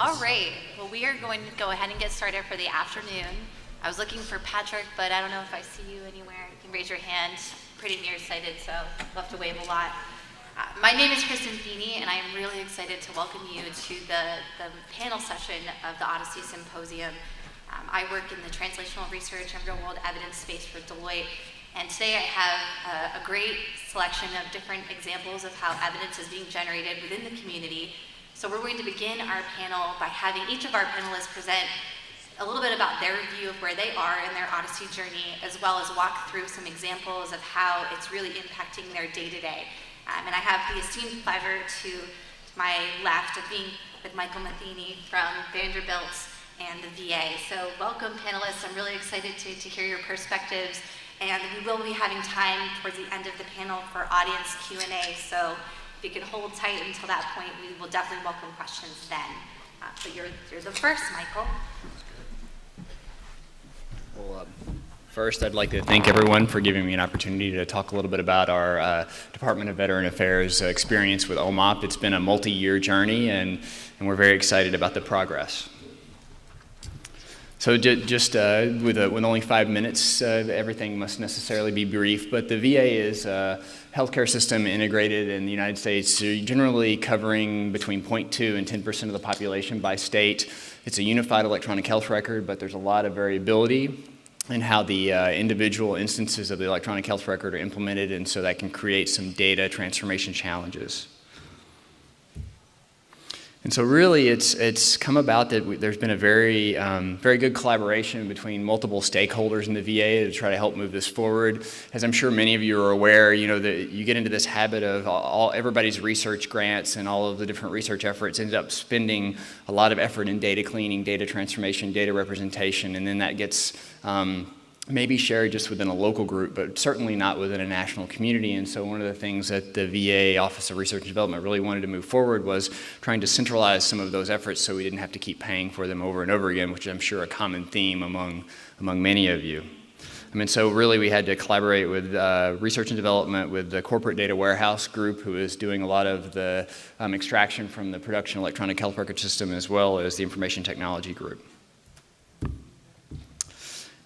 All right, well, we are going to go ahead and get started for the afternoon. I was looking for Patrick, but I don't know if I see you anywhere. You can raise your hand. Pretty nearsighted, so I'll have to wave a lot. My name is Kristen Feeney, and I am really excited to welcome you to the panel session of the OHDSI Symposium. I work in the translational research and real-world evidence space for Deloitte, and today I have a great selection of different examples of how evidence is being generated within the community. So we're going to begin our panel by having each of our panelists present a little bit about their view of where they are in their OHDSI journey, as well as walk through some examples of how it's really impacting their day-to-day. And I have the esteemed pleasure to my left of being with Michael Matheny from Vanderbilt and the VA. So welcome, panelists. I'm really excited to hear your perspectives. And we will be having time towards the end of the panel for audience Q&A. So if you could hold tight until that point, we will definitely welcome questions then. But you're the first, Michael. Well, first, I'd like to thank everyone for giving me an opportunity to talk a little bit about our Department of Veteran Affairs experience with OMOP. It's been a multi-year journey, and we're very excited about the progress. So just with only 5 minutes, everything must necessarily be brief, but the VA is a healthcare system integrated in the United States, generally covering between 0.2 and 10% of the population by state. It's a unified electronic health record, but there's a lot of variability in how the individual instances of the electronic health record are implemented, and so that can create some data transformation challenges. And so really it's come about that there's been a very good collaboration between multiple stakeholders in the VA to try to help move this forward. As I'm sure many of you are aware, you know, that you get into this habit of everybody's research grants and all of the different research efforts ended up spending a lot of effort in data cleaning, data transformation, data representation, and then that gets maybe shared just within a local group, but certainly not within a national community. And so one of the things that the VA Office of Research and Development really wanted to move forward was trying to centralize some of those efforts so we didn't have to keep paying for them over and over again, which I'm sure a common theme among many of you. I mean, so really we had to collaborate with research and development with the corporate data warehouse group, who is doing a lot of the extraction from the production electronic health record system, as well as the information technology group.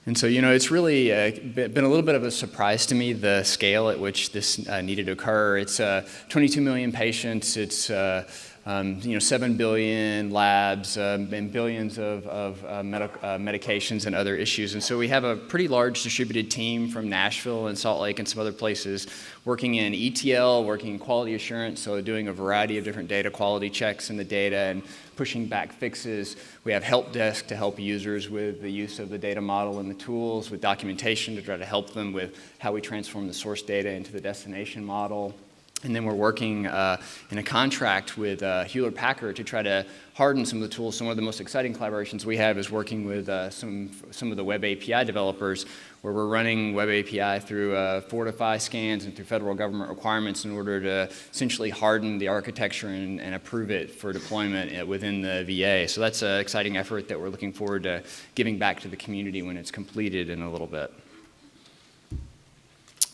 And so, you know, it's really been a little bit of a surprise to me, the scale at which this needed to occur. It's 22 million patients, it's 7 billion labs, and billions of medications and other issues. And so we have a pretty large distributed team from Nashville and Salt Lake and some other places working in ETL, working in quality assurance, so doing a variety of different data quality checks in the data and pushing back fixes. We have help desk to help users with the use of the data model and the tools, with documentation to try to help them with how we transform the source data into the destination model. And then we're working in a contract with Hewlett-Packard to try to harden some of the tools. So one of the most exciting collaborations we have is working with some of the web API developers, where we're running web API through Fortify scans and through federal government requirements in order to essentially harden the architecture and approve it for deployment within the VA. So that's an exciting effort that we're looking forward to giving back to the community when it's completed in a little bit.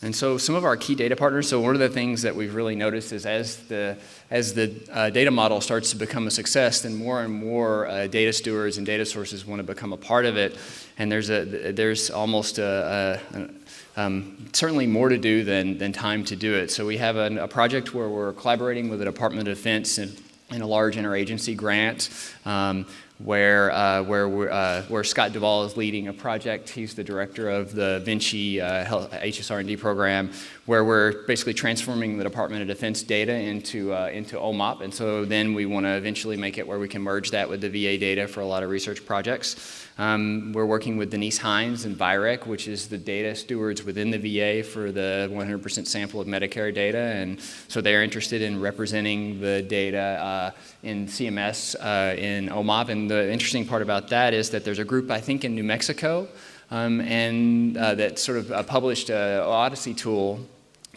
And so some of our key data partners, so one of the things that we've really noticed is as the data model starts to become a success, then more and more data stewards and data sources want to become a part of it. And there's almost certainly more to do than time to do it. So we have a project where we're collaborating with the Department of Defense in a large interagency grant, where Scott Duvall is leading a project. He's the director of the VINCI HSR&D program, where we're basically transforming the Department of Defense data into OMOP. And so then we want to eventually make it where we can merge that with the VA data for a lot of research projects. We're working with Denise Hines and VIREC, which is the data stewards within the VA for the 100% sample of Medicare data. And so they're interested in representing the data in CMS in OMOP. And the interesting part about that is that there's a group, I think, in New Mexico, that sort of published an OHDSI tool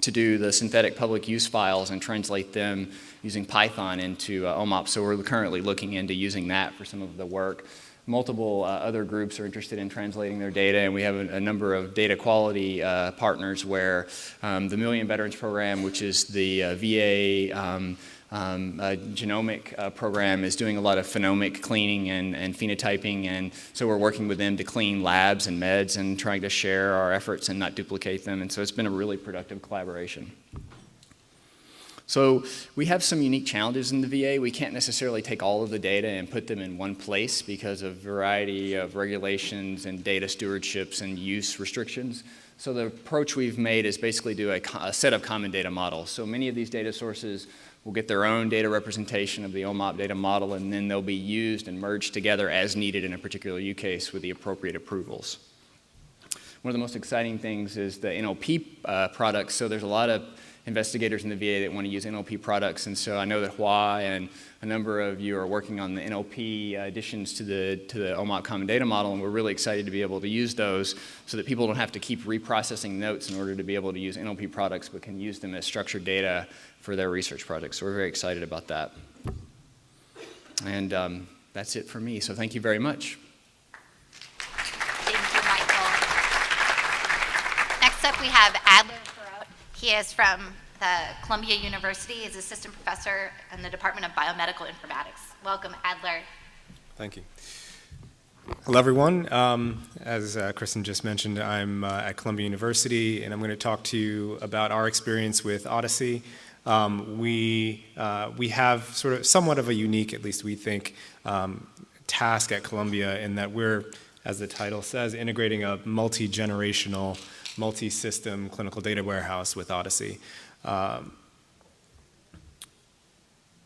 to do the synthetic public use files and translate them using Python into OMOP. So we're currently looking into using that for some of the work. Multiple other groups are interested in translating their data, and we have a number of data quality partners where the Million Veterans Program, which is the VA genomic program is doing a lot of phenomic cleaning and phenotyping, and so we're working with them to clean labs and meds and trying to share our efforts and not duplicate them, and so it's been a really productive collaboration. So we have some unique challenges in the VA. We can't necessarily take all of the data and put them in one place because of a variety of regulations and data stewardships and use restrictions. So the approach we've made is basically do a set of common data models. So many of these data sources will get their own data representation of the OMOP data model, and then they'll be used and merged together as needed in a particular use case with the appropriate approvals. One of the most exciting things is the NLP products. So there's a lot of investigators in the VA that want to use NLP products, and so I know that Hua and a number of you are working on the NLP additions to the OMOP Common Data Model, and we're really excited to be able to use those so that people don't have to keep reprocessing notes in order to be able to use NLP products, but can use them as structured data for their research projects. So we're very excited about that. And that's it for me, so thank you very much. Thank you, Michael. Next up, we have Adler. He is from Columbia University. He's assistant professor in the Department of Biomedical Informatics. Welcome, Adler. Thank you. Hello, everyone. As Kristen just mentioned, I'm at Columbia University, and I'm going to talk to you about our experience with OHDSI. We have sort of somewhat of a unique, at least we think, task at Columbia in that we're, as the title says, integrating a multi-generational, multi-system clinical data warehouse with OHDSI.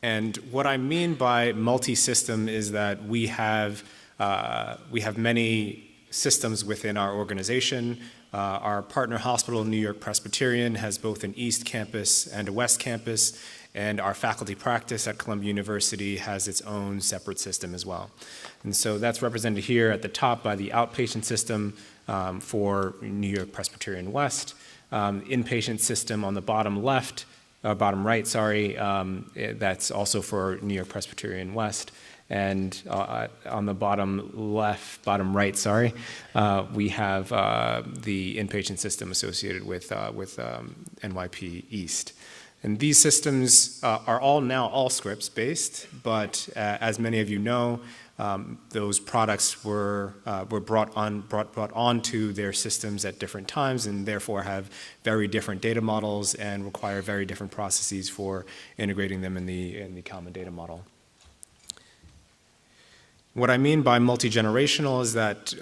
And what I mean by multi-system is that we have many systems within our organization. Our partner hospital, New York Presbyterian, has both an East Campus and a West Campus, and our faculty practice at Columbia University has its own separate system as well. And so that's represented here at the top by the outpatient system for New York Presbyterian West, inpatient system on the bottom left, bottom right, sorry, that's also for New York Presbyterian West. And on the bottom left, bottom right, sorry, we have the inpatient system associated with NYP East. And these systems are all now Allscripts based, but as many of you know, those products were brought onto their systems at different times, and therefore have very different data models and require very different processes for integrating them in the common data model. What I mean by multi-generational is that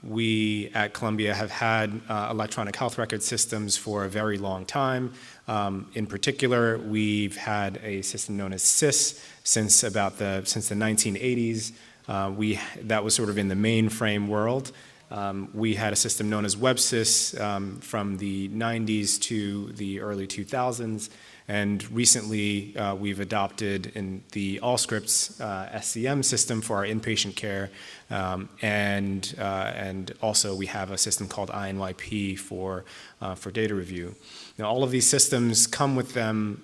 we at Columbia have had electronic health record systems for a very long time. In particular, we've had a system known as SIS since the 1980s. That was sort of in the mainframe world. We had a system known as WebSys from the 90s to the early 2000s. And recently, we've adopted in the Allscripts SCM system for our inpatient care, and also we have a system called INYP for data review. Now, all of these systems come with them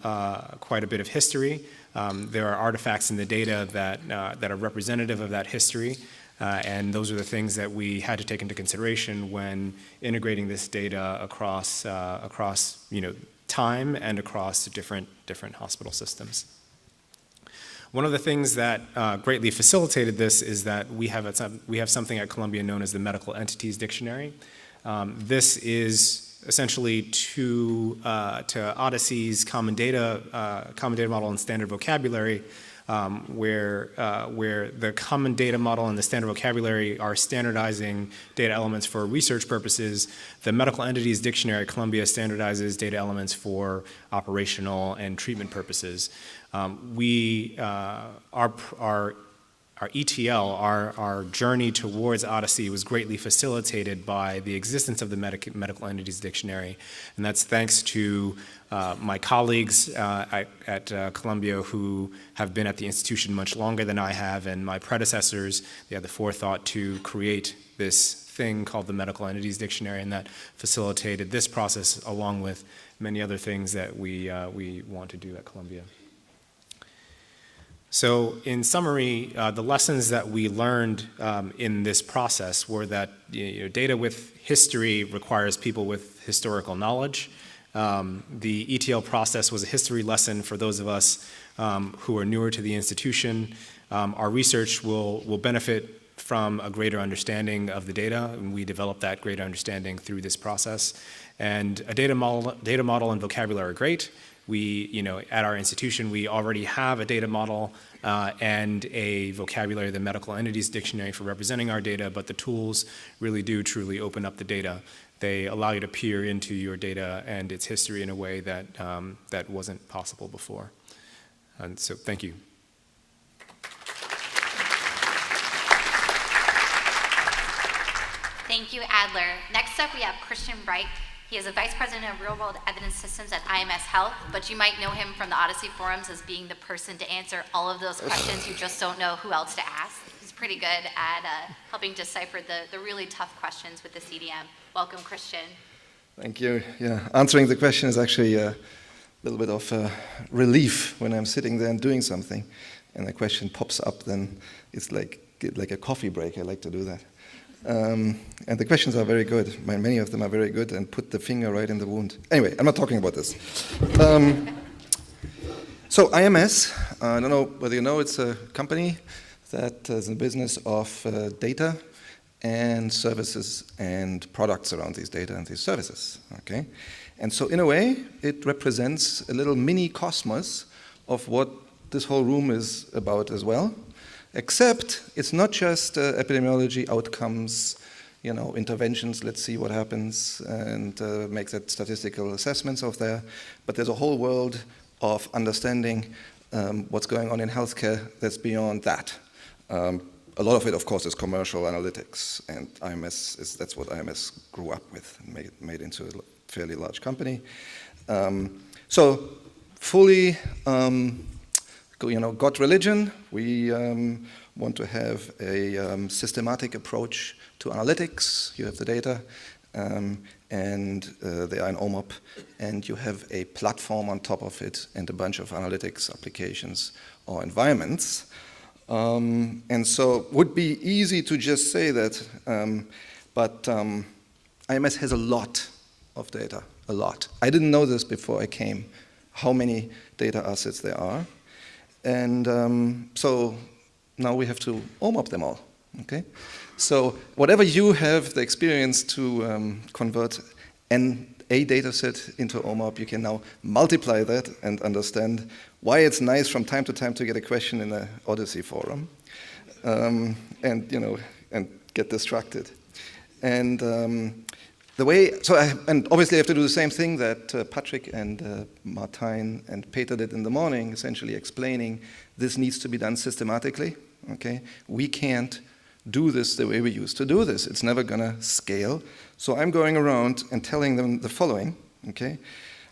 quite a bit of history. There are artifacts in the data that are representative of that history, and those are the things that we had to take into consideration when integrating this data across time and across different hospital systems. One of the things that greatly facilitated this is that we have something at Columbia known as the Medical Entities Dictionary. This is essentially to OHDSI's common data model and standard vocabulary, where the common data model and the standard vocabulary are standardizing data elements for research purposes. The Medical Entities Dictionary at Columbia standardizes data elements for operational and treatment purposes. Our ETL, our journey towards OHDSI, was greatly facilitated by the existence of the Medical Entities Dictionary, and that's thanks to my colleagues at Columbia who have been at the institution much longer than I have, and my predecessors. They had the forethought to create this thing called the Medical Entities Dictionary, and that facilitated this process along with many other things that we want to do at Columbia. So in summary, the lessons that we learned in this process were that data with history requires people with historical knowledge. The ETL process was a history lesson for those of us who are newer to the institution. Our research will benefit from a greater understanding of the data, and we develop that greater understanding through this process. And a data model and vocabulary are great. At our institution, we already have a data model and a vocabulary, the medical entities dictionary for representing our data, but the tools really do truly open up the data. They allow you to peer into your data and its history in a way that, that wasn't possible before. And so, thank you. Thank you, Adler. Next up, we have Christian Bright. He is a Vice President of Real-World Evidence Systems at IMS Health, but you might know him from the Odyssey forums as being the person to answer all of those questions you just don't know who else to ask. He's pretty good at helping decipher the really tough questions with the CDM. Welcome, Christian. Thank you. Yeah, answering the question is actually a little bit of relief when I'm sitting there and doing something, and a question pops up. Then it's like a coffee break. I like to do that. And the questions are very good. Many of them are very good and put the finger right in the wound. Anyway, I'm not talking about this. So IMS, I don't know whether you know, it's a company that is in the business of data and services and products around these data and these services. Okay, and so in a way, it represents a little mini cosmos of what this whole room is about as well. Except it's not just epidemiology, outcomes, interventions, let's see what happens, and make that statistical assessments of there. But there's a whole world of understanding what's going on in healthcare that's beyond that. A lot of it, of course, is commercial analytics, and that's what IMS grew up with and made into a fairly large company. So fully got religion. We want to have a systematic approach to analytics. You have the data, and they are in OMOP, and you have a platform on top of it and a bunch of analytics applications or environments. And so it would be easy to just say that, but IMS has a lot of data, a lot. I didn't know this before I came, how many data assets there are. And so now we have to OMOP them all, okay? So whatever you have the experience to convert a data set into OMOP, you can now multiply that and understand why it's nice from time to time to get a question in the Odyssey forum, and get distracted. And and obviously I have to do the same thing that Patrick and Martijn and Peter did in the morning, essentially explaining this needs to be done systematically, okay? We can't do this the way we used to do this. It's never gonna scale. So I'm going around and telling them the following, okay?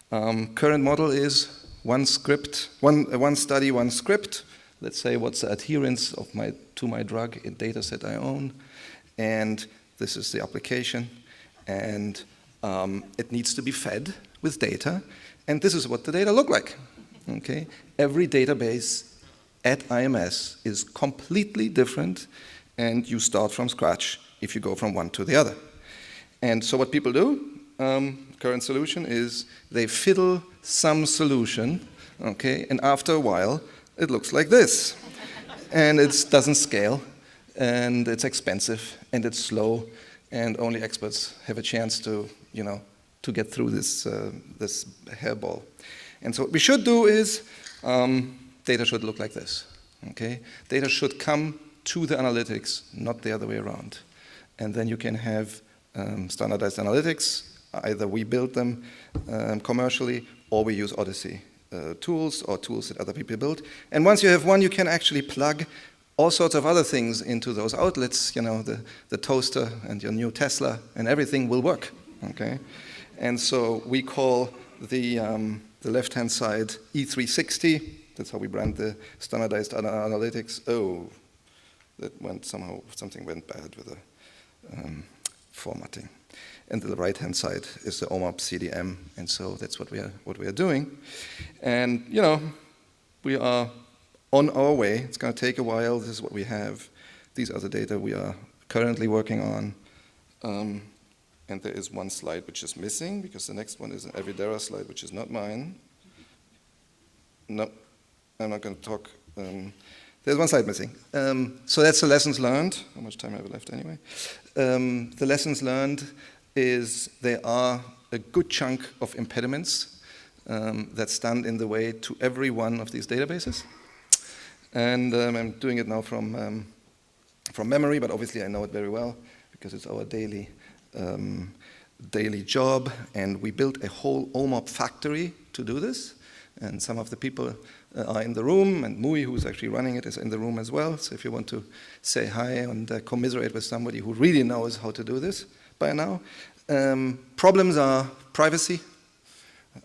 Current model is one script, one study, one script. Let's say what's the adherence of to my drug in data set I own, and this is the application. And it needs to be fed with data, and this is what the data look like, okay? Every database at IMS is completely different, and you start from scratch if you go from one to the other. And so what people do, current solution is they fiddle some solution, okay? And after a while, it looks like this. And it doesn't scale, and it's expensive, and it's slow, and only experts have a chance to, to get through this hairball. And so what we should do is, data should look like this, okay? Data should come to the analytics, not the other way around. And then you can have standardized analytics. Either we build them commercially, or we use Odyssey tools or tools that other people build. And once you have one, you can actually plug all sorts of other things into those outlets, the toaster and your new Tesla, and everything will work, okay? And so we call the left-hand side E360. That's how we brand the standardized analytics. Oh, that went somehow, something went bad with the formatting. And the right-hand side is the OMOP CDM, and so that's what we are doing. And we are on our way. It's going to take a while. This is what we have. These are the data we are currently working on. and there is one slide which is missing, because the next one is an Evidera slide, which is not mine. No, I'm not going to talk. There's one slide missing. So that's the lessons learned. How much time have I left anyway? The lessons learned is there are a good chunk of impediments that stand in the way to every one of these databases. And I'm doing it now from memory, but obviously I know it very well because it's our daily job. And we built a whole OMOP factory to do this. And some of the people are in the room, and Mui, who's actually running it, is in the room as well. So if you want to say hi and commiserate with somebody who really knows how to do this by now. Problems are privacy.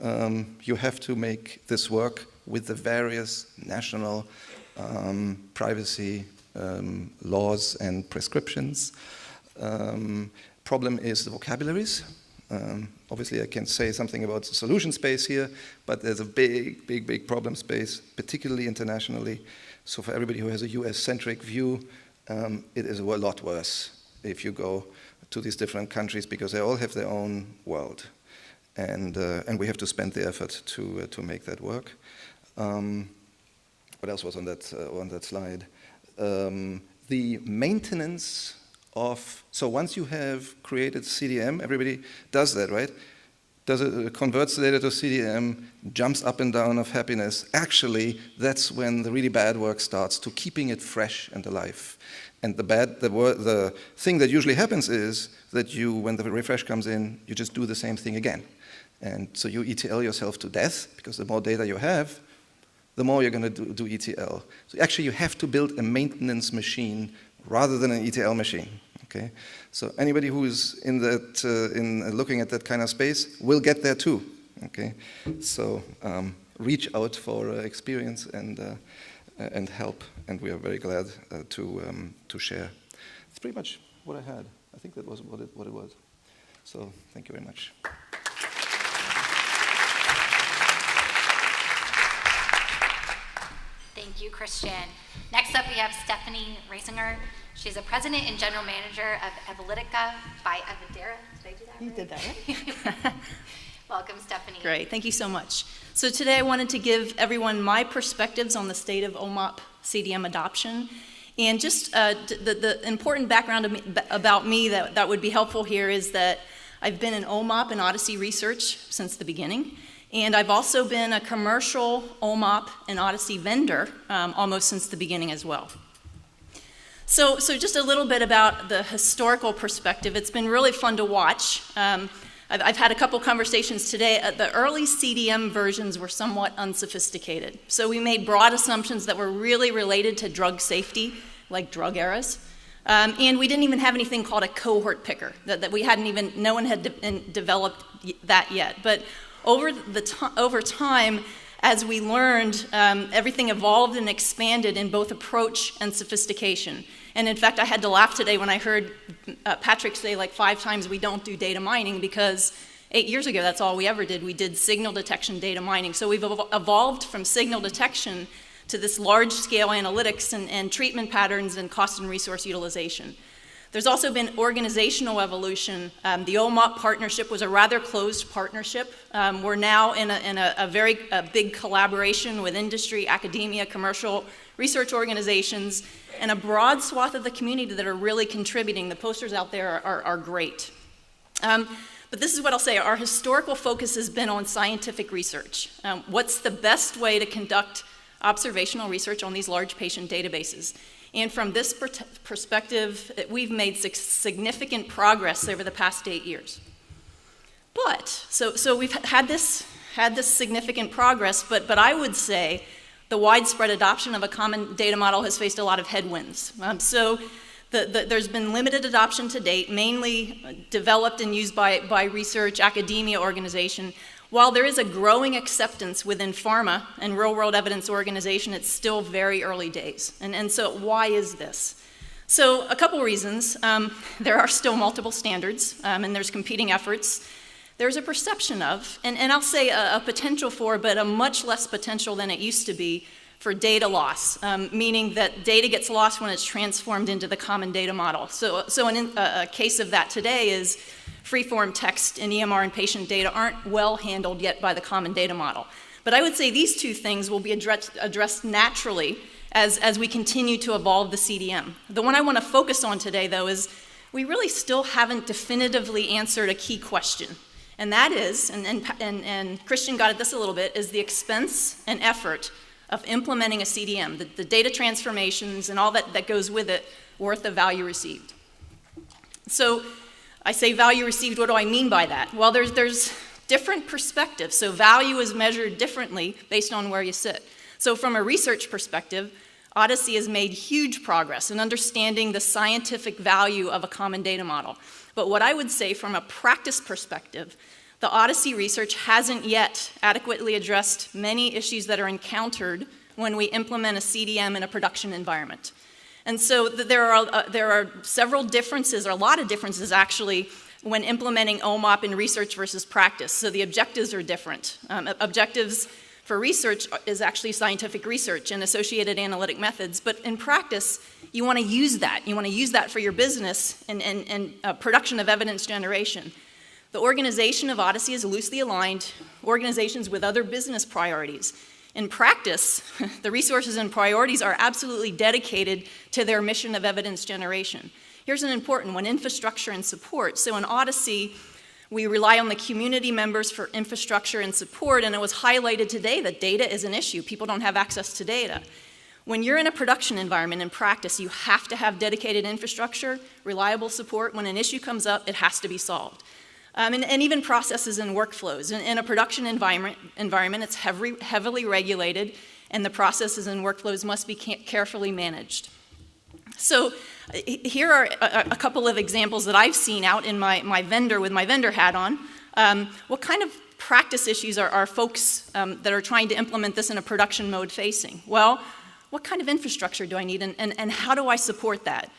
You have to make this work with the various national privacy laws and prescriptions. Problem is the vocabularies. Obviously, I can say something about the solution space here, but there's a big problem space, particularly internationally. So for everybody who has a US-centric view, it is a lot worse if you go to these different countries, because they all have their own world. And we have to spend the effort to make that work. What else was on that slide? The maintenance of, so once you have created CDM, everybody does that, right? Converts the data to CDM, jumps up and down of happiness. Actually, that's when the really bad work starts, to keeping it fresh and alive. And the thing that usually happens is that when the refresh comes in, you just do the same thing again. And so you ETL yourself to death, because the more data you have, the more you're going to do ETL. So actually, you have to build a maintenance machine rather than an ETL machine. Okay, so anybody who is in looking at that kind of space will get there too. Okay, so reach out for experience and help, and we are very glad to share. It's pretty much what I had. I think that was what it was. So thank you very much. Thank you, Christian. Next up, we have Stephanie Rasinger. She's a president and general manager of Evolytica by Evidera. Did I do that right? You did that right. Welcome, Stephanie. Great, thank you so much. So today I wanted to give everyone my perspectives on the state of OMOP CDM adoption. And just the important background about me that would be helpful here is that I've been in OMOP and OHDSI research since the beginning. And I've also been a commercial OMOP and OHDSI vendor almost since the beginning as well. So just a little bit about the historical perspective. It's been really fun to watch. I've had a couple conversations today. The early CDM versions were somewhat unsophisticated. So we made broad assumptions that were really related to drug safety, like drug errors. And we didn't even have anything called a cohort picker, that we hadn't even, no one had developed that yet. But over time, as we learned, everything evolved and expanded in both approach and sophistication. And in fact, I had to laugh today when I heard Patrick say like 5 times we don't do data mining, because 8 years ago, that's all we ever did. We did signal detection data mining. So we've evolved from signal detection to this large-scale analytics and treatment patterns and cost and resource utilization. There's also been organizational evolution. The OMOP partnership was a rather closed partnership. We're now in a very big collaboration with industry, academia, commercial research organizations, and a broad swath of the community that are really contributing. The posters out there are great. But this is what I'll say. Our historical focus has been on scientific research. What's the best way to conduct observational research on these large patient databases? And from this perspective, we've made significant progress over the past 8 years. But, so we've had this significant progress, but I would say the widespread adoption of a common data model has faced a lot of headwinds. There's been limited adoption to date, mainly developed and used by research, academia organization. While there is a growing acceptance within pharma and real-world evidence organization, it's still very early days. And so why is this? So a couple reasons. There are still multiple standards, and there's competing efforts. There's a perception of, and I'll say a potential for, but a much less potential than it used to be, for data loss, meaning that data gets lost when it's transformed into the common data model. So a case of that today is free-form text and EMR and patient data aren't well handled yet by the common data model. But I would say these two things will be addressed naturally as we continue to evolve the CDM. The one I want to focus on today, though, is we really still haven't definitively answered a key question. And that is, and Christian got at this a little bit, is the expense and effort of implementing a CDM, the data transformations and all that goes with it, worth the value received. So I say value received, what do I mean by that? Well, there's different perspectives. So value is measured differently based on where you sit. So from a research perspective, OHDSI has made huge progress in understanding the scientific value of a common data model. But what I would say from a practice perspective, the OHDSI research hasn't yet adequately addressed many issues that are encountered when we implement a CDM in a production environment. And so there are several differences, or a lot of differences actually, when implementing OMOP in research versus practice. So the objectives are different. Objectives for research is actually scientific research and associated analytic methods, but in practice, you want to use that. You want to use that for your business and production of evidence generation. The organization of OHDSI is loosely aligned, organizations with other business priorities. In practice, the resources and priorities are absolutely dedicated to their mission of evidence generation. Here's an important one, infrastructure and support. So in OHDSI, we rely on the community members for infrastructure and support, and it was highlighted today that data is an issue. People don't have access to data. When you're in a production environment in practice, you have to have dedicated infrastructure, reliable support. When an issue comes up, it has to be solved. And even processes and workflows. In a production environment it's heavily regulated, and the processes and workflows must be carefully managed. So here are a couple of examples that I've seen out in my vendor, with my vendor hat on. What kind of practice issues are folks that are trying to implement this in a production mode facing? Well, what kind of infrastructure do I need, and how do I support that?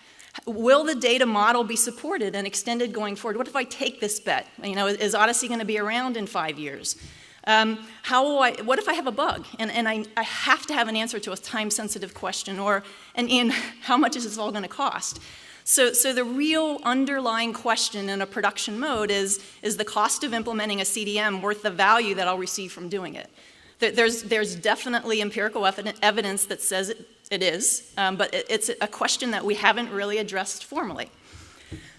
Will the data model be supported and extended going forward? What if I take this bet? You know, is OHDSI going to be around in 5 years? What if I have a bug and I have to have an answer to a time-sensitive question, and how much is this all going to cost? So the real underlying question in a production mode is the cost of implementing a CDM worth the value that I'll receive from doing it? There's definitely empirical evidence that says it is, but it's a question that we haven't really addressed formally.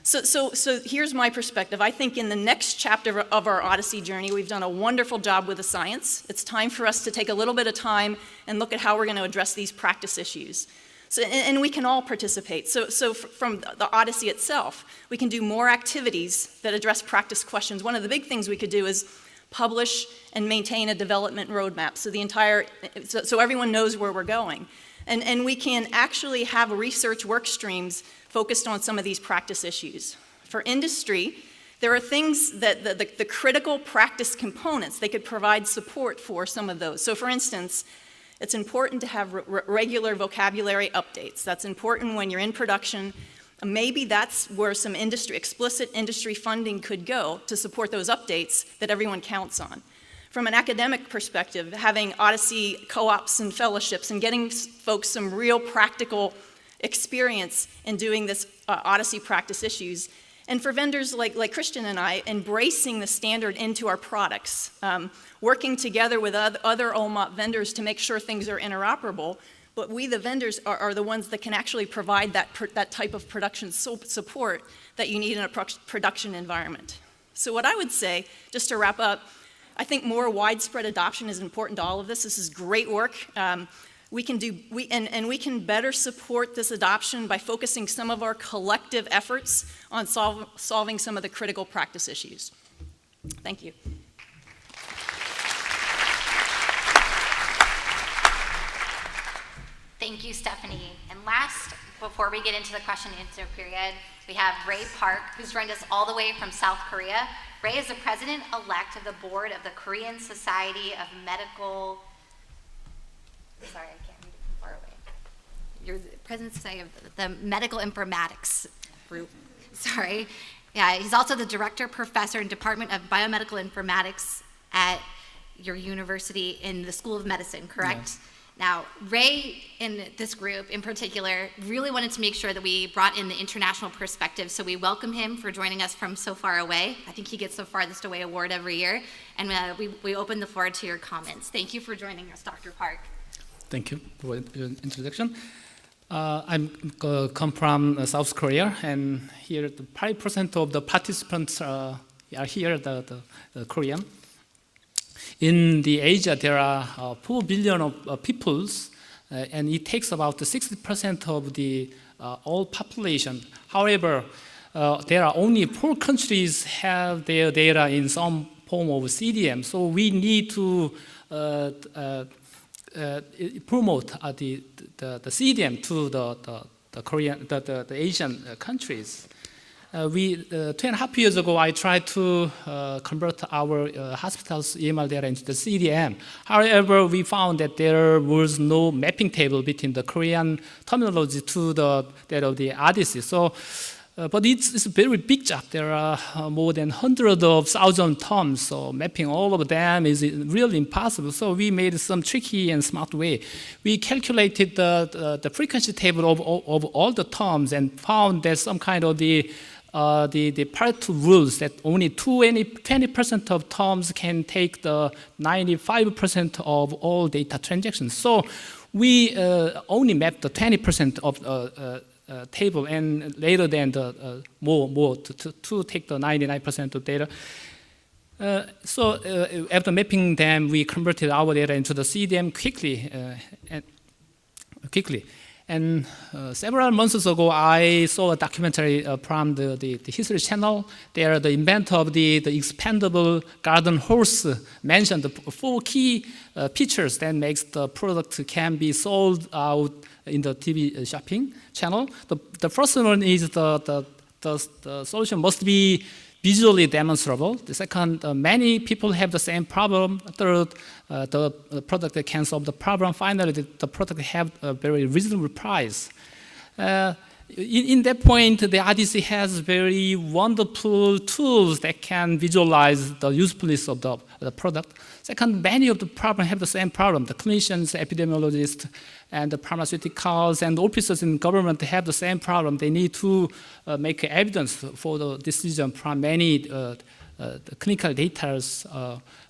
So here's my perspective. I think in the next chapter of our OHDSI journey, we've done a wonderful job with the science. It's time for us to take a little bit of time and look at how we're going to address these practice issues. And we can all participate. So from the OHDSI itself, we can do more activities that address practice questions. One of the big things we could do is publish and maintain a development roadmap so everyone knows where we're going. And we can actually have research work streams focused on some of these practice issues. For industry, there are things that the critical practice components, they could provide support for some of those. So for instance, it's important to have regular vocabulary updates. That's important when you're in production. Maybe that's where some explicit industry funding could go to support those updates that everyone counts on. From an academic perspective, having OHDSI co-ops and fellowships and getting folks some real practical experience in doing this OHDSI practice issues. And for vendors like Christian and I, embracing the standard into our products, working together with other OMOP vendors to make sure things are interoperable, but we, the vendors, are the ones that can actually provide that type of production support that you need in a production environment. So what I would say, just to wrap up, I think more widespread adoption is important to all of this. This is great work. We can better support this adoption by focusing some of our collective efforts on solving some of the critical practice issues. Thank you. Thank you, Stephanie. And last, before we get into the question and answer period, we have Ray Park, who's joined us all the way from South Korea. Ray is the president-elect of the board of the Korean Society of Medical... Sorry, I can't read it from far away. You're the president of the Medical Informatics Group. Sorry. Yeah, he's also the director, professor, and Department of Biomedical Informatics at your university in the School of Medicine, correct? Yes. Now, Ray and this group in particular really wanted to make sure that we brought in the international perspective, so we welcome him for joining us from so far away. I think he gets the farthest away award every year, and we open the floor to your comments. Thank you for joining us, Dr. Park. Thank you for your introduction. I'm come from South Korea, and here 5% of the participants are here, the Korean. In the Asia, there are 4 billion of peoples, and it takes about 60% of the all population. However, there are only 4 countries have their data in some form of CDM, so we need to promote the CDM to the Korean, the Asian countries. 2.5 years ago, I tried to convert our hospital's EMR data into the CDM. However, we found that there was no mapping table between the Korean terminology to that of the OHDSI. So, but it's a very big job. There are more than hundreds of thousand terms, so mapping all of them is really impossible. So we made some tricky and smart way. We calculated the frequency table of all the terms and found that some kind of the Pareto rules that only 20% of terms can take the 95% of all data transactions. So we only mapped the 20% of table, and later than the more to take the 99% of data. So after mapping them, we converted our data into the CDM quickly. And several months ago, I saw a documentary from the History Channel. There, the inventor of the expandable garden hose mentioned the 4 key features that makes the product can be sold out in the TV shopping channel. The first one is the solution must be visually demonstrable. The second, many people have the same problem. Third, the product that can solve the problem. Finally, the product have a very reasonable price. In that point, the OHDSI has very wonderful tools that can visualize the usefulness of the product. Second, many of the problems have the same problem. The clinicians, epidemiologists, and the pharmaceuticals and officers in government have the same problem. They need to make evidence for the decision from many clinical data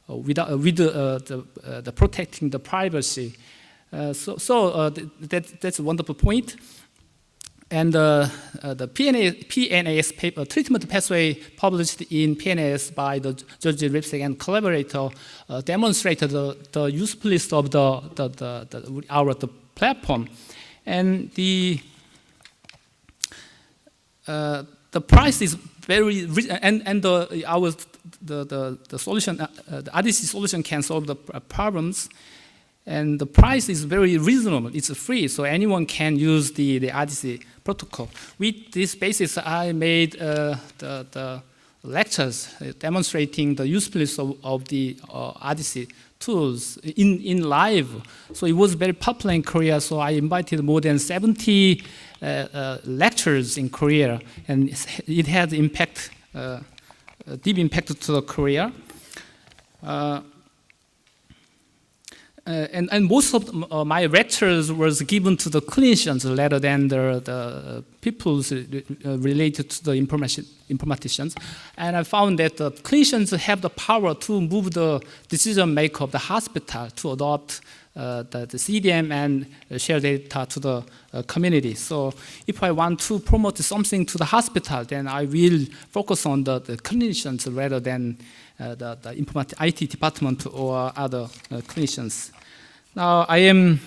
with the protecting the privacy. So that's a wonderful point. And the PNAS paper, treatment pathway published in PNAS by the George Lipsek and collaborator demonstrated the usefulness of our platform. And the price is very, and the solution, the OHDSI solution can solve the problems. And the price is very reasonable. It's free, so anyone can use the OHDSI protocol. With this basis, I made the lectures demonstrating the usefulness of the OHDSI tools in live. So it was very popular in Korea, so I invited more than 70 lectures in Korea, and it had impact, deep impact to Korea. And most of my lectures was given to the clinicians rather than the people related to the informaticians. And I found that the clinicians have the power to move the decision maker of the hospital to adopt the CDM and share data to the community. So if I want to promote something to the hospital, then I will focus on the clinicians rather than the IT department or other clinicians. Now I am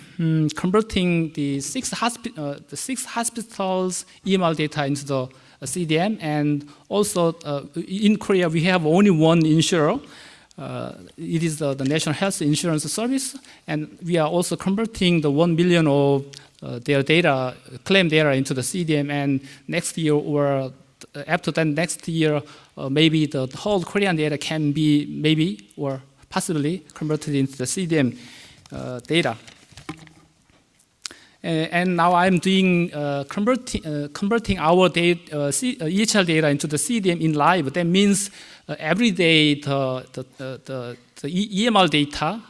converting the 6 hospitals' EMR data into the CDM, and also in Korea we have only one insurer. It is the National Health Insurance Service, and we are also converting the 1 million of their data, claim data, into the CDM, and next year or after that next year, maybe the whole Korean data can be maybe or possibly converted into the CDM data. And now I'm doing converting our data, EHR data into the CDM in live. That means every day the EMR data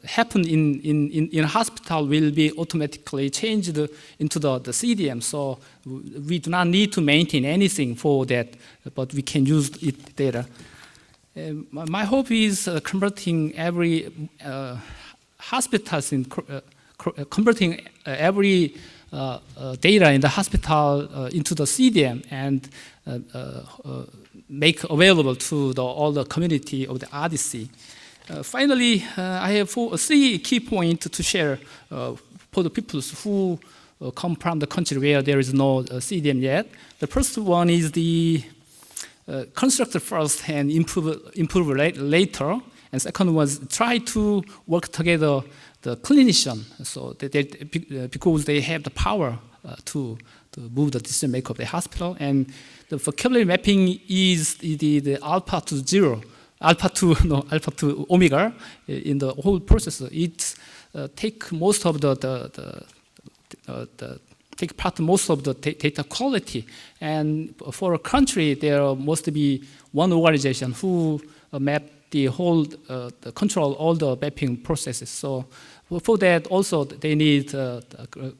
happen in a hospital will be automatically changed into the CDM. So we do not need to maintain anything for that, but we can use it data. My hope is converting every hospitals in converting every data in the hospital into the CDM and make available to all the community of the OHDSI. Finally, I have three key points to share for the people who come from the country where there is no CDM yet. The first one is the construct first and improve later. And second was try to work together the clinician, so because they have the power to move the decision maker of the hospital. And the vocabulary mapping is the alpha to zero. Alpha to omega in the whole process. It take most of take part most of the data quality. And for a country, there must be one organization who map the whole control all the mapping processes. So for that, also they need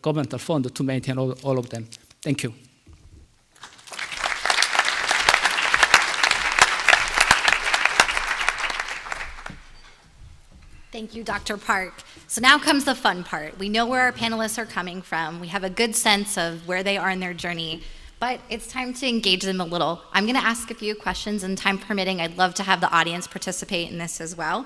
governmental fund to maintain all of them. Thank you. Thank you, Dr. Park. So now comes the fun part. We know where our panelists are coming from. We have a good sense of where they are in their journey, but it's time to engage them a little. I'm going to ask a few questions, and time permitting, I'd love to have the audience participate in this as well.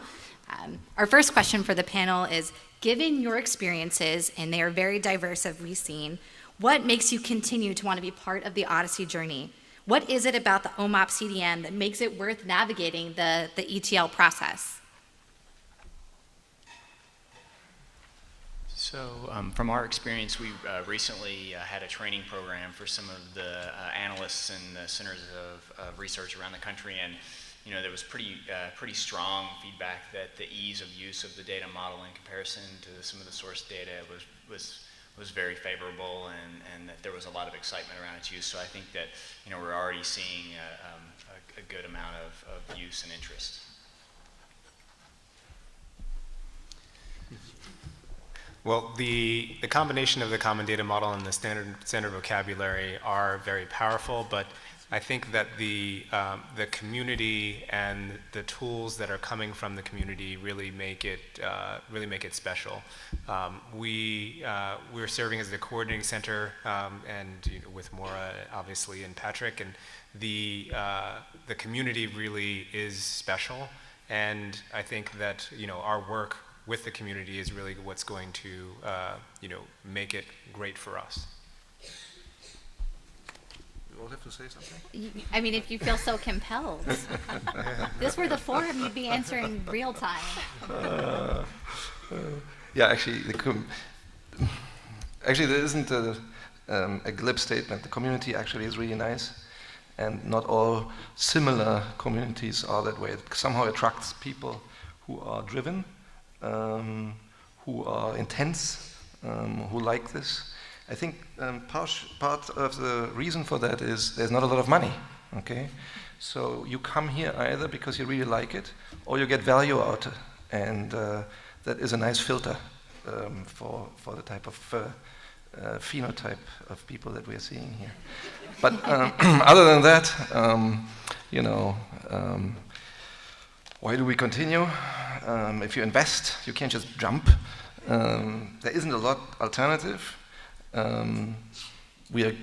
Our first question for the panel is, given your experiences, and they are very diverse as we've seen, what makes you continue to want to be part of the OHDSI journey? What is it about the OMOP CDM that makes it worth navigating the ETL process? So from our experience, we recently had a training program for some of the analysts and the centers of research around the country, and there was pretty strong feedback that the ease of use of the data model in comparison to some of the source data was very favorable, and that there was a lot of excitement around its use. So I think that we're already seeing a good amount of use and interest. Well, the combination of the common data model and the standard vocabulary are very powerful, but I think that the community and the tools that are coming from the community really make it special. We're serving as the coordinating center, and with Maura obviously and Patrick, and the community really is special, and I think that our work with the community is really what's going to make it great for us. You all have to say something? I mean, if you feel so compelled. This were the forum, you'd be answering real time. Yeah, actually, there isn't a glib statement. The community actually is really nice, and not all similar communities are that way. It somehow attracts people who are driven, who are intense, who like this. I think part of the reason for that is there's not a lot of money, okay? So you come here either because you really like it, or you get value out, and that is a nice filter for the type of phenotype of people that we're seeing here. But other than that, why do we continue? If you invest, you can't just jump. There isn't a lot alternative. We are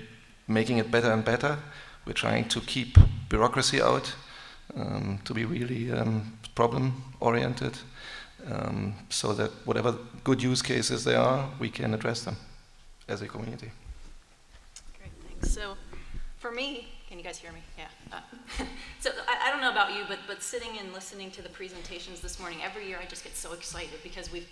making it better and better. We're trying to keep bureaucracy out, to be really problem-oriented, so that whatever good use cases there are, we can address them as a community. Great, thanks. So for me, can you guys hear me? Yeah. So I don't know about you, but sitting and listening to the presentations this morning, every year I just get so excited because we've,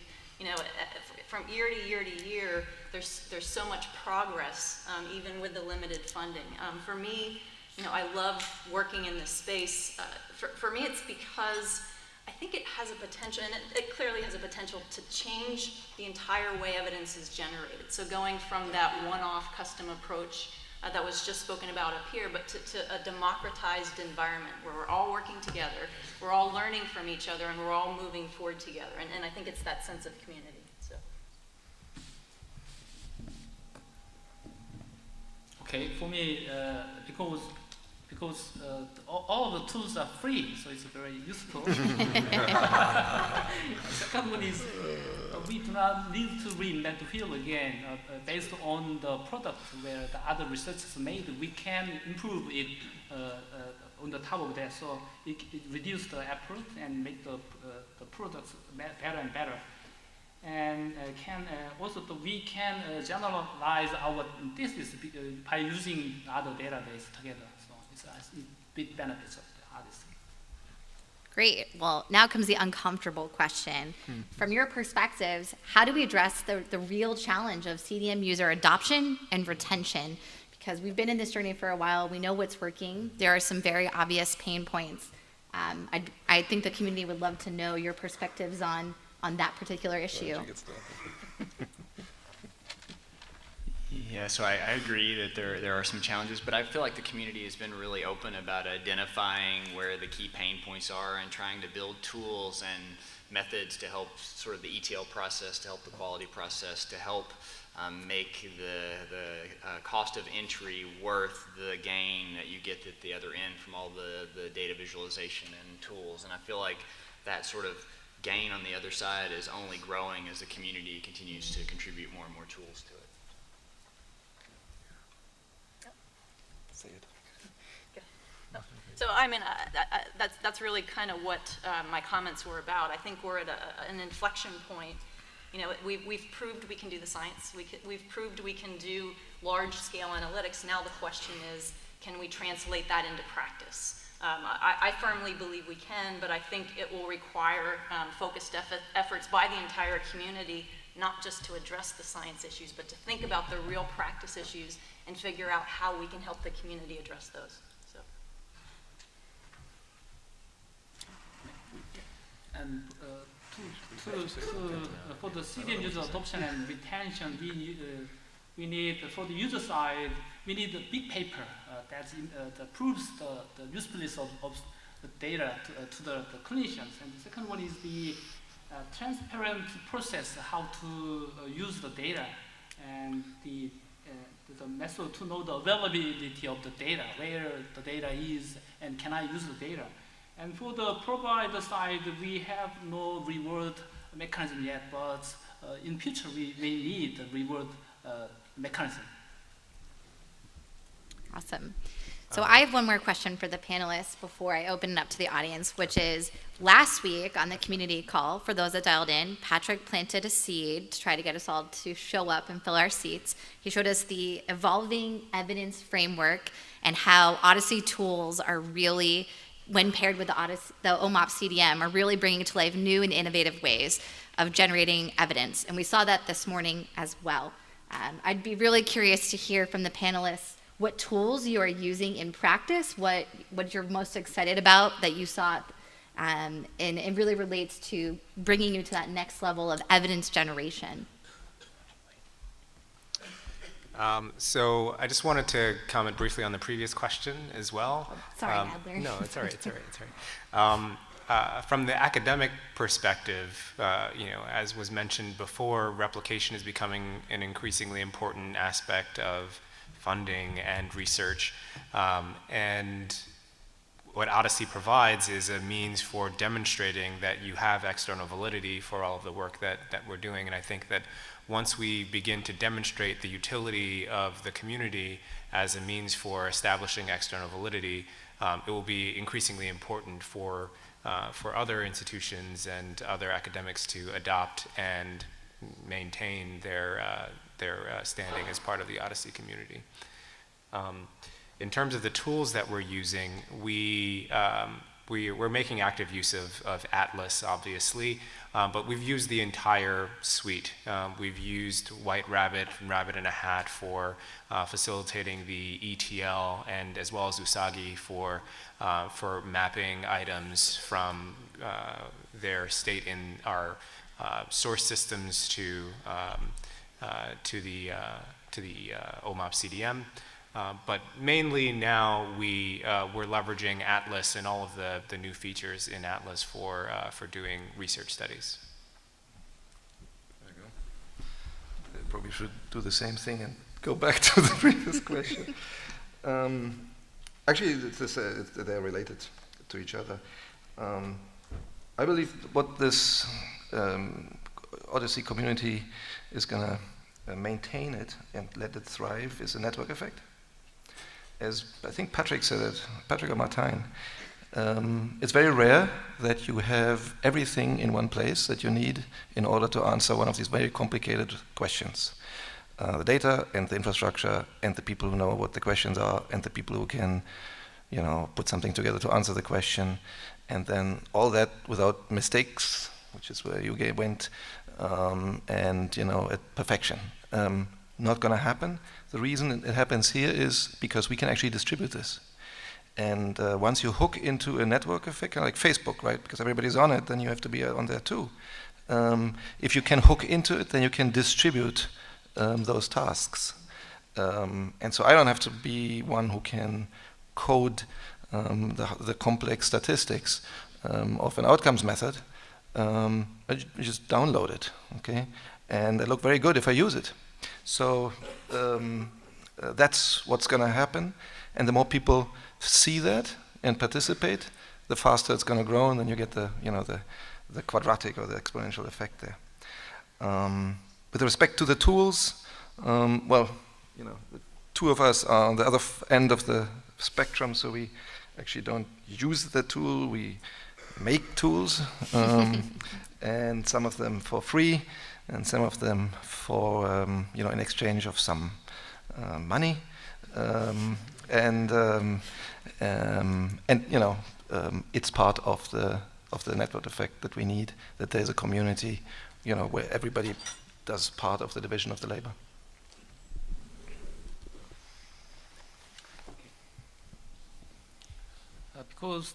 from year to year to year, there's so much progress, even with the limited funding. For me, I love working in this space. For me, it's because I think it has a potential, and it clearly has a potential to change the entire way evidence is generated. So going from that one-off custom approach that was just spoken about up here, but to a democratized environment where we're all working together, we're all learning from each other, and we're all moving forward together. And I think it's that sense of community. So. Okay, for me, because all the tools are free, so it's very useful. Second one is we do not need to reinvent the wheel again. Based on the product where the other researchers made, we can improve it on the top of that. So it reduces the effort and make the products better and better. And we can generalize our thesis by using other database together. So it's a big benefits of the Odyssey. Great. Well, now comes the uncomfortable question. From your perspectives, how do we address the real challenge of CDM user adoption and retention? Because we've been in this journey for a while. We know what's working. There are some very obvious pain points. I think the community would love to know your perspectives on that particular issue. Yeah, so I agree that there are some challenges, but I feel like the community has been really open about identifying where the key pain points are and trying to build tools and methods to help sort of the ETL process, to help the quality process, to help make the cost of entry worth the gain that you get at the other end from all the data visualization and tools. And I feel like that sort of gain on the other side is only growing as the community continues to contribute more and more tools to it. Say it. So I mean, that's really kind of what my comments were about. I think we're at an inflection point. You know, we've proved we can do the science. We've proved we can do large-scale analytics. Now the question is, can we translate that into practice? I firmly believe we can, but I think it will require focused efforts by the entire community, not just to address the science issues, but to think about the real practice issues and figure out how we can help the community address those. So. And for the CDM user adoption and retention, we need, for the user side, we need a big paper that proves the usefulness of the data to the clinicians. And the second one is the transparent process, how to use the data, and the method to know the availability of the data, where the data is, and can I use the data. And for the provider side, we have no reward mechanism yet, but in future we may need a reward mechanism. Awesome. So I have one more question for the panelists before I open it up to the audience, which is, last week on the community call, for those that dialed in, Patrick planted a seed to try to get us all to show up and fill our seats. He showed us the evolving evidence framework and how Odyssey tools are really, when paired with the OMOP CDM, are really bringing to life new and innovative ways of generating evidence. And we saw that this morning as well. I'd be really curious to hear from the panelists what tools you are using in practice, what you're most excited about that you saw, and it really relates to bringing you to that next level of evidence generation. So I just wanted to comment briefly on the previous question as well. Sorry, Adler. No, it's all right. It's all right. It's all right. From the academic perspective, you know, as was mentioned before, replication is becoming an increasingly important aspect of funding and research, and what Odyssey provides is a means for demonstrating that you have external validity for all of the work that we're doing. And I think that once we begin to demonstrate the utility of the community as a means for establishing external validity, it will be increasingly important for other institutions and other academics to adopt and maintain their standing as part of the Odyssey community. In terms of the tools that we're using, we're making active use of Atlas, obviously, but we've used the entire suite. We've used White Rabbit and Rabbit in a Hat for facilitating the ETL, and as well as Usagi for mapping items from their state in our source systems to the OMOP CDM. But mainly now we're leveraging Atlas and all of the new features in Atlas for doing research studies. There you go. I probably should do the same thing and go back to the previous question. Actually, they're related to each other. I believe what this OHDSI community is going to maintain it and let it thrive is a network effect. As I think Patrick said it, Patrick or Martijn, it's very rare that you have everything in one place that you need in order to answer one of these very complicated questions. The data and the infrastructure and the people who know what the questions are and the people who can, put something together to answer the question, and then all that without mistakes, which is where you went, and at perfection. Not going to happen. The reason it happens here is because we can actually distribute this. And once you hook into a network effect, kind of like Facebook, right? Because everybody's on it, then you have to be on there too. If you can hook into it, then you can distribute those tasks. And so I don't have to be one who can code the complex statistics of an outcomes method. I just download it, okay? And it look very good if I use it. So that's what's going to happen. And the more people see that and participate, the faster it's going to grow, and then you get the quadratic or the exponential effect there. With respect to the tools, the two of us are on the other end of the spectrum, so we actually don't use the tool, we make tools, and some of them for free, and some of them for, in exchange of some money, it's part of the network effect that we need, that there's a community, where everybody does part of the division of the labor. Because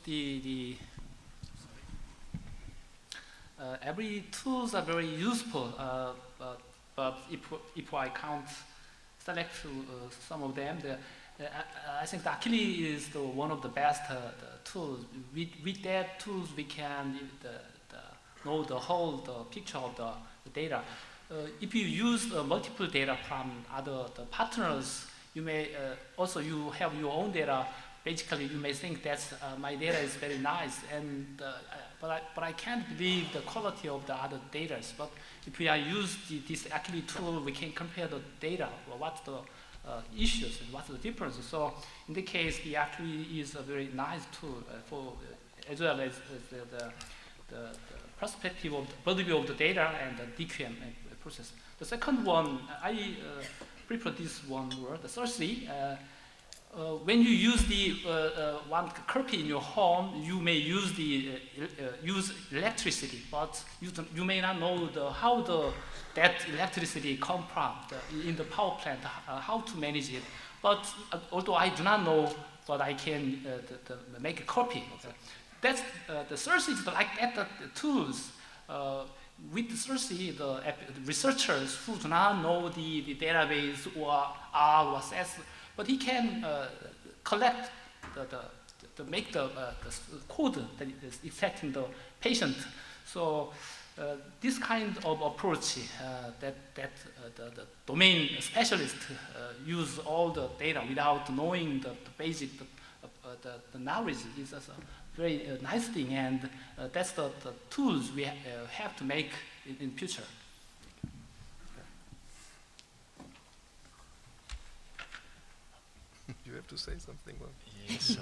every tools are very useful, but if I can't select some of them, I think the Achilles is one of the best tools. With that tools, we can know the whole picture of the data. If you use multiple data from other partners, you may you have your own data. Basically, you may think that my data is very nice, but I can't believe the quality of the other data. But if we use this Achilles tool, we can compare the data. Well, what's the issues and what's the difference? So in the case, the Achilles is a very nice tool for as well as the perspective of the point of view of the data and the DQM process. The second one, I prefer this one word, the thirdly. When you use the one curtain in your home, you may use use electricity, but you may not know how that electricity comes from in the power plant, how to manage it. But although I do not know, but I can make a copy. That's the source is like that. The tools with the source, the researchers who do not know the database or R or SAS. But he can collect make the code that is affecting the patient. So this kind of approach that the domain specialist use all the data without knowing the basic the knowledge is a very nice thing, and that's the tools we have to make in future. You have to say something, Will. Yes.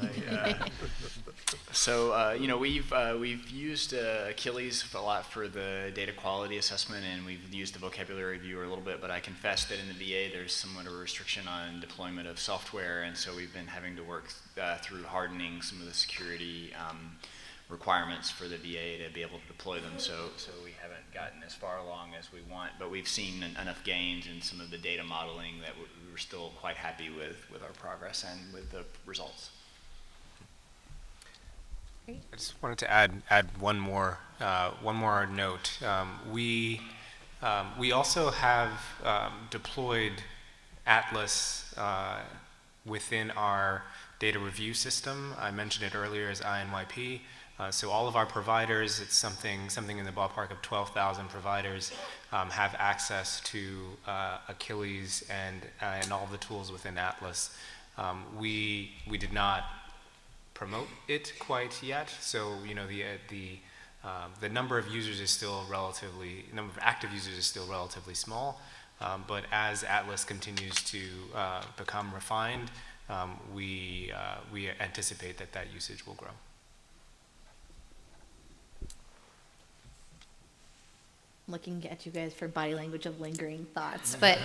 We've used Achilles a lot for the data quality assessment, and we've used the vocabulary reviewer a little bit, but I confess that in the VA there's somewhat of a restriction on deployment of software, and so we've been having to work through hardening some of the security requirements for the VA to be able to deploy them, so we haven't gotten as far along as we want, but we've seen enough gains in some of the data modeling that we're still quite happy with our progress and with the results. I just wanted to add one more note. We also have deployed Atlas within our data review system. I mentioned it earlier as INYP. So all of our providers, it's something in the ballpark of 12,000 providers have access to Achilles and all of the tools within Atlas. We did not promote it quite yet, so the number of users is still number of active users is still relatively small. But as Atlas continues to become refined, we anticipate that usage will grow. Looking at you guys for body language of lingering thoughts. But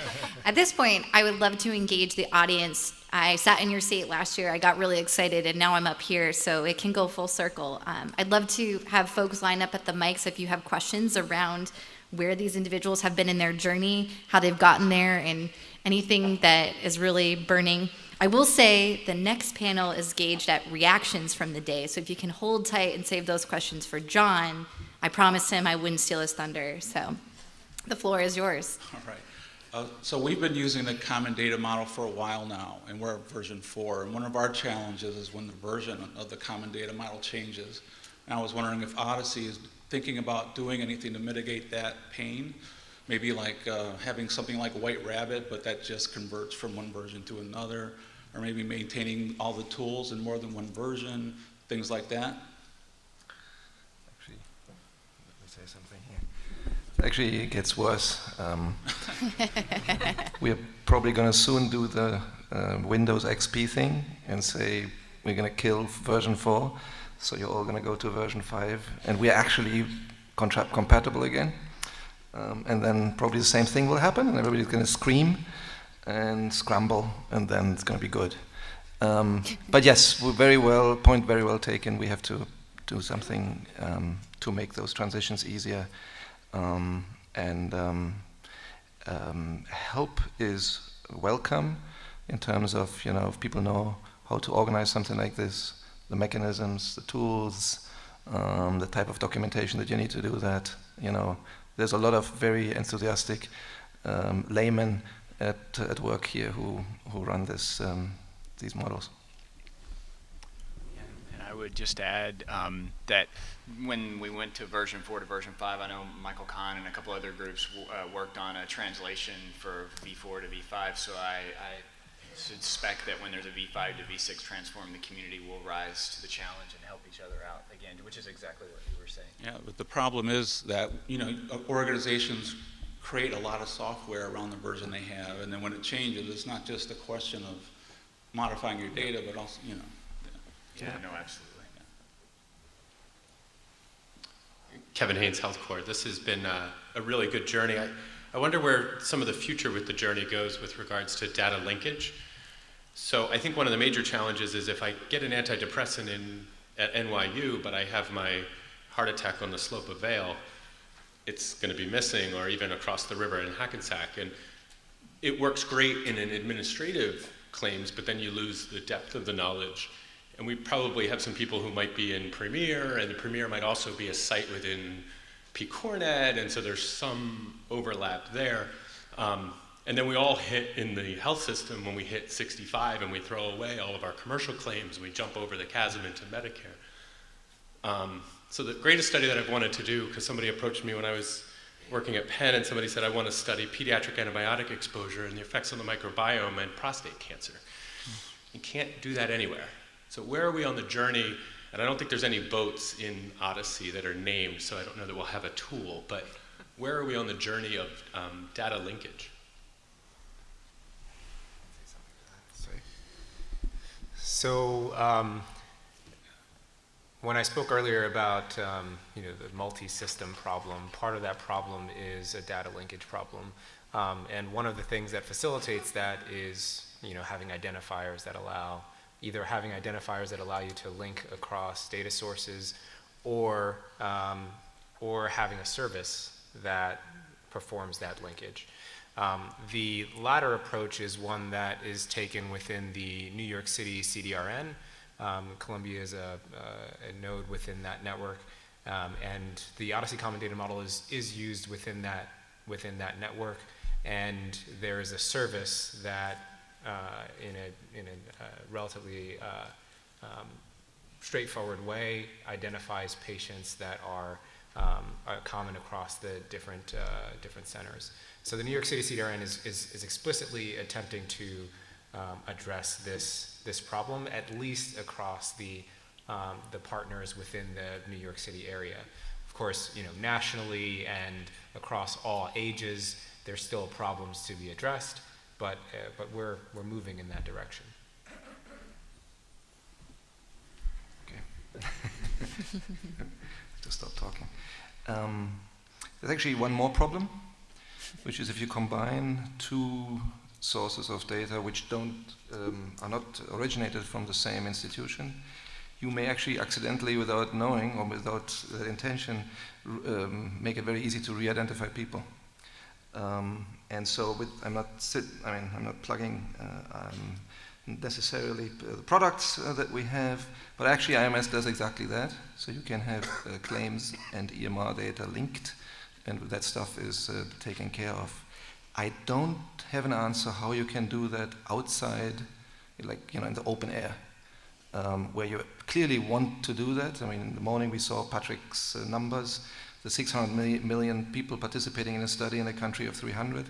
at this point, I would love to engage the audience. I sat in your seat last year. I got really excited, and now I'm up here, so it can go full circle. I'd love to have folks line up at the mics if you have questions around where these individuals have been in their journey, how they've gotten there, and anything that is really burning. I will say the next panel is gauged at reactions from the day, so if you can hold tight and save those questions for John, I promised him I wouldn't steal his thunder, so the floor is yours. All right. So we've been using the common data model for a while now, and we're at version 4. And one of our challenges is when the version of the common data model changes. And I was wondering if OHDSI is thinking about doing anything to mitigate that pain, maybe like having something like White Rabbit, but that just converts from one version to another, or maybe maintaining all the tools in more than one version, things like that. Something here. Actually, it gets worse. We're probably going to soon do the Windows XP thing and say we're going to kill version 4, so you're all going to go to version 5, and we're actually compatible again. And then probably the same thing will happen, and everybody's going to scream and scramble, and then it's going to be good. But yes, point very well taken. We have to do something to make those transitions easier, help is welcome in terms of, if people know how to organize something like this, the mechanisms, the tools, the type of documentation that you need to do that. There's a lot of very enthusiastic laymen at work here who run these models. I would just add that when we went to version 4 to version 5, I know Michael Kahn and a couple other groups worked on a translation for V4 to V5, so I suspect that when there's a V5 to V6 transform, the community will rise to the challenge and help each other out again, which is exactly what you were saying. Yeah, but the problem is that, organizations create a lot of software around the version they have, and then when it changes, it's not just a question of modifying your data, but also, Yeah, no, absolutely. Kevin Haynes, Health Corps. This has been a really good journey. I wonder where some of the future with the journey goes with regards to data linkage. So I think one of the major challenges is if I get an antidepressant at NYU, but I have my heart attack on the slope of Vail, it's going to be missing, or even across the river in Hackensack. And it works great in an administrative claims, but then you lose the depth of the knowledge. And we probably have some people who might be in Premier, and the Premier might also be a site within PCORNet, and so there's some overlap there. And then we all hit in the health system when we hit 65 and we throw away all of our commercial claims, we jump over the chasm into Medicare. So the greatest study that I've wanted to do, because somebody approached me when I was working at Penn and somebody said, I want to study pediatric antibiotic exposure and the effects on the microbiome and prostate cancer. You can't do that anywhere. So where are we on the journey? And I don't think there's any boats in OHDSI that are named, so I don't know that we'll have a tool, but where are we on the journey of data linkage? So when I spoke earlier about the multi-system problem, part of that problem is a data linkage problem. And one of the things that facilitates that is having identifiers that allow you to link across data sources, or having a service that performs that linkage. The latter approach is one that is taken within the New York City CDRN. Columbia is a node within that network, and the OHDSI Common Data Model is used within that network. And there is a service that in a relatively straightforward way, identifies patients that are common across the different centers. So the New York City CDRN is explicitly attempting to address this problem, at least across the partners within the New York City area. Of course, nationally and across all ages, there's still problems to be addressed, but we're moving in that direction. Okay. To stop talking. There's actually one more problem, which is if you combine two sources of data which are not originated from the same institution, you may actually accidentally, without knowing or without intention, make it very easy to re-identify people. And so, I'm not plugging necessarily the products that we have, but actually IMS does exactly that. So you can have claims and EMR data linked, and that stuff is taken care of. I don't have an answer how you can do that outside, like in the open air, where you clearly want to do that. I mean, in the morning we saw Patrick's numbers, the 600 million people participating in a study in a country of 300.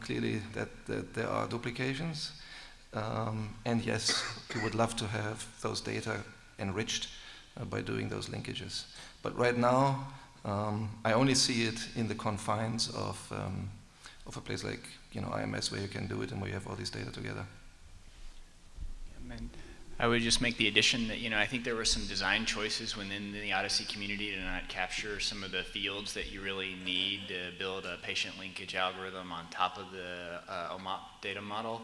Clearly that there are duplications. And yes, we would love to have those data enriched by doing those linkages. But right now, I only see it in the confines of a place like IMS, where you can do it and where you have all these data together. I would just make the addition that I think there were some design choices within the OHDSI community to not capture some of the fields that you really need to build a patient linkage algorithm on top of the OMOP data model.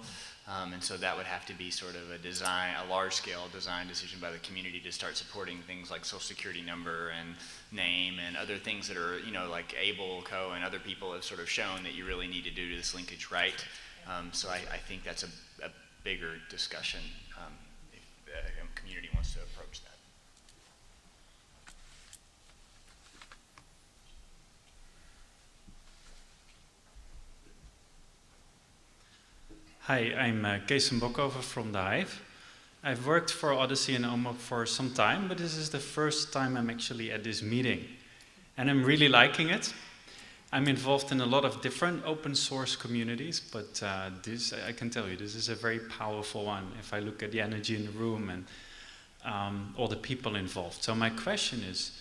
And so that would have to be sort of a large-scale design decision by the community to start supporting things like social security number and name and other things that are, like Able, Co. and other people have sort of shown that you really need to do this linkage right. So I think that's a bigger discussion if the community wants to approach that. Hi, I'm Kees Bokhoven from the Hive. I've worked for OHDSI and OMOP for some time, but this is the first time I'm actually at this meeting. And I'm really liking it. I'm involved in a lot of different open source communities, but this, I can tell you, this is a very powerful one if I look at the energy in the room and all the people involved. So my question is,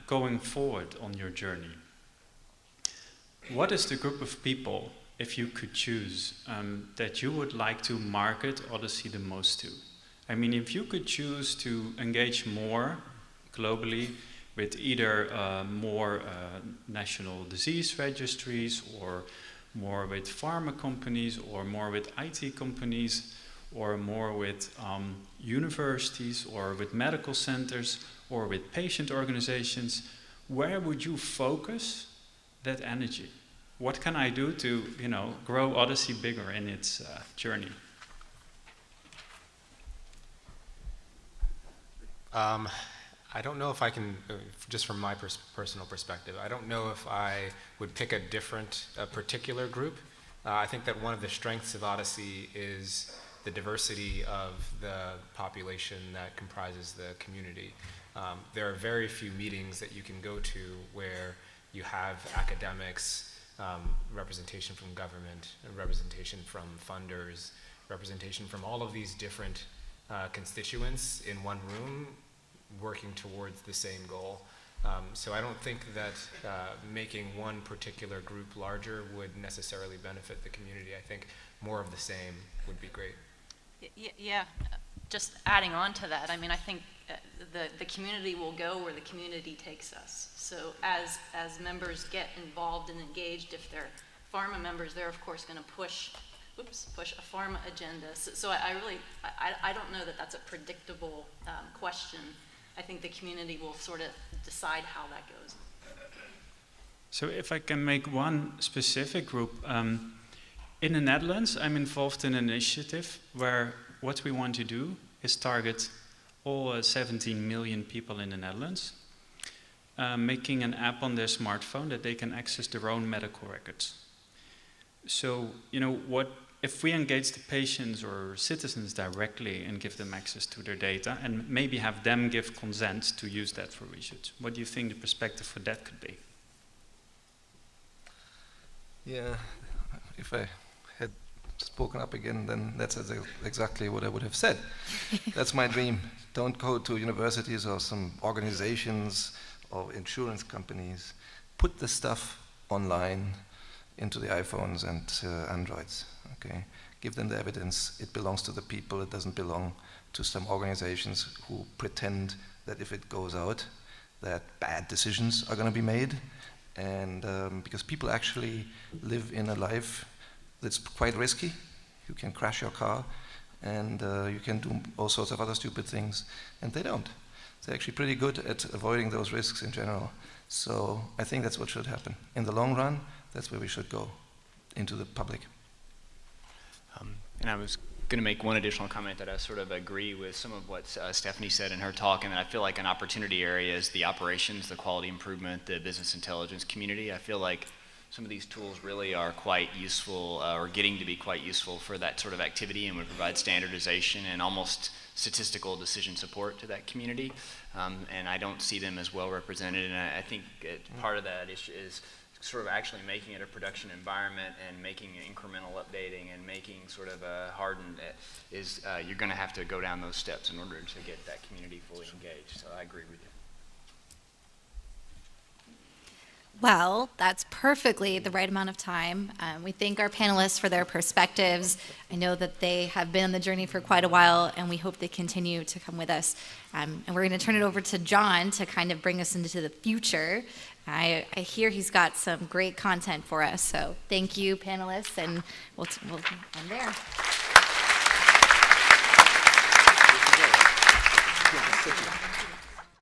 going forward on your journey, what is the group of people, if you could choose, that you would like to market OHDSI the most to? I mean, if you could choose to engage more globally with either more national disease registries, or more with pharma companies, or more with IT companies, or more with universities, or with medical centers, or with patient organizations, where would you focus that energy? What can I do to, grow OHDSI bigger in its journey? I don't know if I can, just from my personal perspective, I don't know if I would pick a particular group. I think that one of the strengths of OHDSI is the diversity of the population that comprises the community. There are very few meetings that you can go to where you have academics, representation from government, representation from funders, representation from all of these different constituents in one room working towards the same goal. So I don't think that making one particular group larger would necessarily benefit the community. I think more of the same would be great. Yeah, just adding on to that, I mean, I think the community will go where the community takes us. So as members get involved and engaged, if they're pharma members, they're of course going to push a pharma agenda. So I don't know that that's a predictable question. I think the community will sort of decide how that goes. So if I can make one specific group, in the Netherlands, I'm involved in an initiative where what we want to do is target all 17 million people in the Netherlands, making an app on their smartphone that they can access their own medical records. So, if we engage the patients or citizens directly and give them access to their data and maybe have them give consent to use that for research, what do you think the perspective for that could be? Yeah, if I had spoken up again, then that's exactly what I would have said. That's my dream. Don't go to universities or some organizations or insurance companies. Put the stuff online into the iPhones and Androids. Okay, give them the evidence. It belongs to the people. It doesn't belong to some organizations who pretend that if it goes out, that bad decisions are going to be made. And because people actually live in a life that's quite risky. You can crash your car, and you can do all sorts of other stupid things, and they don't. They're actually pretty good at avoiding those risks in general. So I think that's what should happen. In the long run, that's where we should go, into the public. And I was going to make one additional comment that I sort of agree with some of what Stephanie said in her talk, and that I feel like an opportunity area is the operations, the quality improvement, the business intelligence community. I feel like some of these tools really are quite useful, or getting to be quite useful for that sort of activity, and would provide standardization and almost statistical decision support to that community. And I don't see them as well represented, and I think part of that issue is sort of actually making it a production environment and making incremental updating and making sort of a hardened, you're going to have to go down those steps in order to get that community fully engaged. So I agree with you. Well, that's perfectly the right amount of time. We thank our panelists for their perspectives. I know that they have been on the journey for quite a while, and we hope they continue to come with us. And we're going to turn it over to John to kind of bring us into the future. I hear he's got some great content for us, so thank you, panelists, and we'll end there.